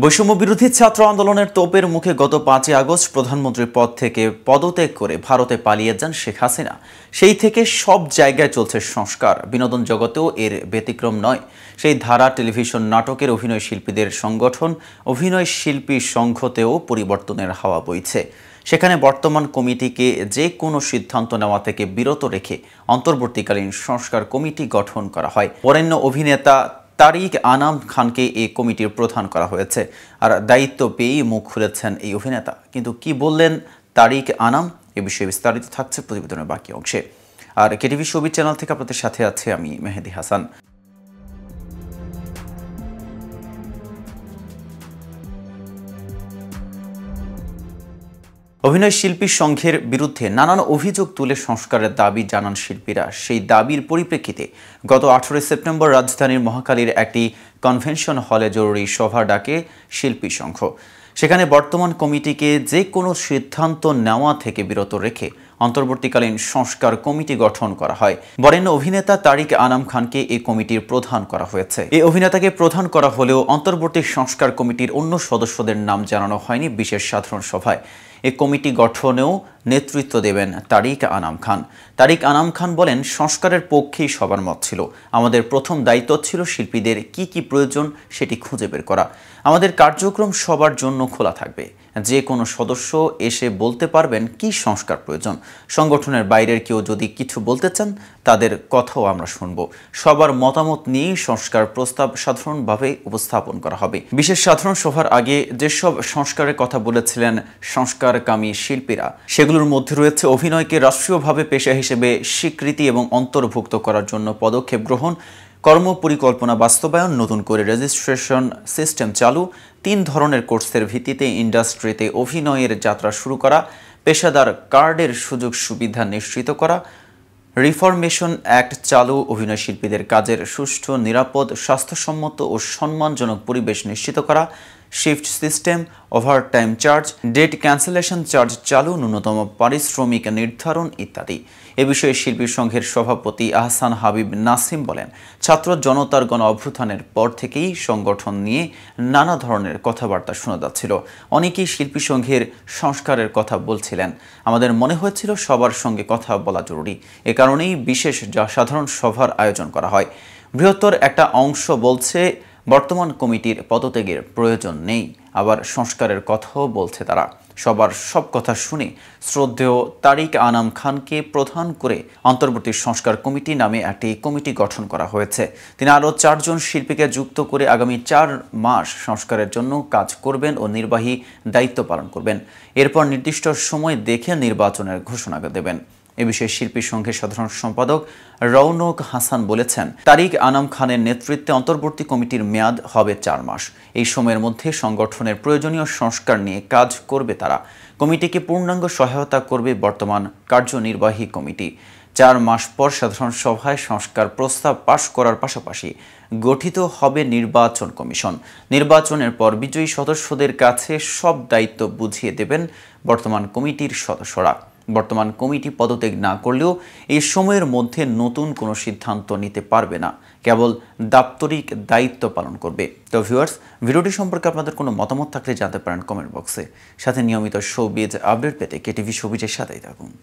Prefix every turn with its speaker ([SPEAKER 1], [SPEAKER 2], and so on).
[SPEAKER 1] বৈষম্য বিরোধী ছাত্র আন্দোলনের তোপের মুখে গত ৫ই আগস্ট প্রধানমন্ত্রীর পদ থেকে পদত্যাগ করে ভারতে পালিয়ে যান শেখ হাসিনা। সেই থেকে সব জায়গায় চলছে সংস্কার, বিনোদন জগতেও এর ব্যতিক্রম নয়। সেই ধারা টেলিভিশন নাটকের অভিনয় শিল্পীদের সংগঠন অভিনয় শিল্পী সংঘতেও পরিবর্তনের হাওয়া বইছে। সেখানে বর্তমান কমিটিকে যে কোনো সিদ্ধান্ত নেওয়া থেকে বিরত রেখে অন্তর্বর্তীকালীন সংস্কার কমিটি গঠন করা হয়। বরেণ্য অভিনেতা তারিক আনাম খানকে এই কমিটির প্রধান করা হয়েছে। আর দায়িত্ব পেয়েই মুখ খুলেছেন এই অভিনেতা। কিন্তু কি বললেন তারিক আনাম, এ বিষয়ে বিস্তারিত থাকছে প্রতিবেদনের বাকি অংশে। আর কেটিভি ছবি চ্যানেল থেকে আপনাদের সাথে আছে আমি মেহেদি হাসান। অভিনয় শিল্পী সংঘের বিরুদ্ধে নানান অভিযোগ তুলে সংস্কারের দাবি জানান শিল্পীরা। সেই দাবির পরিপ্রেক্ষিতে গত 18 সেপ্টেম্বর রাজধানীর মহাখালীর একটি কনভেনশন হলে জরুরি সভা ডাকে শিল্পী সংঘ। সেখানে বর্তমান কমিটিকে যে কোনো সিদ্ধান্ত নেওয়া থেকে বিরত রেখে অন্তর্বর্তীকালীন সংস্কার কমিটি গঠন করা হয়। বরেণ্য অভিনেতা তারিক আনাম খানকে এই কমিটির প্রধান করা হয়েছে। এই অভিনেতাকে প্রধান করা হলেও অন্তর্বর্তী সংস্কার কমিটির অন্য সদস্যদের নাম জানানো হয়নি বিশেষ সাধারণ সভায়। এই কমিটি গঠনেও নেতৃত্ব দেবেন তারিক আনাম খান। তারিক আনাম খান বলেন, সংস্কারের পক্ষেই সবার মত ছিল। আমাদের প্রথম দায়িত্ব ছিল শিল্পীদের কি প্রয়োজন সেটি খুঁজে বের করা। আমাদের কার্যক্রম সবার জন্য খোলা থাকবে। যে কোনো সদস্য এসে বলতে পারবেন কি সংস্কার প্রয়োজন। সংগঠনের বাইরের কেউ যদি কিছু বলতে চান তাদের কথাও আমরা শুনব। সবার মতামত নিয়েই সংস্কার প্রস্তাব সাধারণভাবে উপস্থাপন করা হবে। বিশেষ সাধারণ সভার আগে যেসব সংস্কারের কথা বলেছিলেন সংস্কারকামী শিল্পীরা, সেগুলোর মধ্যে রয়েছে অভিনয়কে রাষ্ট্রীয়ভাবে পেশা হিসেবে স্বীকৃতি এবং অন্তর্ভুক্ত করার জন্য পদক্ষেপ গ্রহণ, কর্মপরিকল্পনা বাস্তবায়ন, নতুন করে রেজিস্ট্রেশন সিস্টেম চালু, 3 ধরনের কোর্সের ভিত্তিতে ইন্ডাস্ট্রিতে অভিনয়ের যাত্রা শুরু করা, পেশাদার কার্ডের সুযোগ সুবিধা নিশ্চিত করা, রিফরমেশন অ্যাক্ট চালু, অভিনয় শিল্পীদের কাজের সুষ্ঠু, নিরাপদ, স্বাস্থ্যসম্মত ও সম্মানজনক পরিবেশ নিশ্চিত করা, shift system, overtime charge, date cancellation charge চালু, ন্যূনতম পারিশ্রমিক নির্ধারণ ইত্যাদি। এ বিষয়ে শিল্পী সংঘের সভাপতি আহসান হাবিব নাসিম বলেন, ছাত্র জনতার গণ অভ্যুত্থানের পর থেকেই সংগঠন নিয়ে নানা ধরনের কথাবার্তা শোনা যাচ্ছিল। অনেকেই শিল্পী সংঘের সংস্কারের কথা বলছিলেন। আমাদের মনে হয়েছিল সবার সঙ্গে কথা বলা জরুরি। এ কারণেই বিশেষ সাধারণ সভার আয়োজন করা হয়। বৃহত্তর একটা অংশ বলছে বর্তমান কমিটির পদত্যাগের প্রয়োজন নেই, আবার সংস্কারের কথাও বলছে তারা। সবার সব কথা শুনে শ্রদ্ধেয় তারিক আনাম খানকে প্রধান করে অন্তর্বর্তী সংস্কার কমিটি নামে একটি কমিটি গঠন করা হয়েছে। তিনি আরও 4 জন শিল্পীকে যুক্ত করে আগামী 4 মাস সংস্কারের জন্য কাজ করবেন ও নির্বাহী দায়িত্ব পালন করবেন। এরপর নির্দিষ্ট সময় দেখে নির্বাচনের ঘোষণা দেবেন। এ বিষয়ে শিল্পী সংঘের সাধারণ সম্পাদক রৌনক হাসান বলেছেন, তারিক আনাম খানের নেতৃত্বে অন্তর্বর্তী কমিটির মেয়াদ হবে 4 মাস। এই সময়ের মধ্যে সংগঠনের প্রয়োজনীয় সংস্কার নিয়ে কাজ করবে তারা। কমিটিকে পূর্ণাঙ্গ সহায়তা করবে বর্তমান কার্যনির্বাহী কমিটি। 4 মাস পর সাধারণ সভায় সংস্কার প্রস্তাব পাশ করার পাশাপাশি গঠিত হবে নির্বাচন কমিশন। নির্বাচনের পর বিজয়ী সদস্যদের কাছে সব দায়িত্ব বুঝিয়ে দেবেন বর্তমান কমিটির সদস্যরা। বর্তমান কমিটি পদত্যাগ না করলেও এই সময়ের মধ্যে নতুন কোনো সিদ্ধান্ত নিতে পারবে না, কেবল দাপ্তরিক দায়িত্ব পালন করবে। তো ভিউয়ার্স, ভিডিওটি সম্পর্কে আপনাদের কোনো মতামত থাকলে জানতে পারেন কমেন্ট বক্সে। সাথে নিয়মিত শোবিজ আপডেট পেতে কেটিভি শোবিজের সাথেই থাকুন।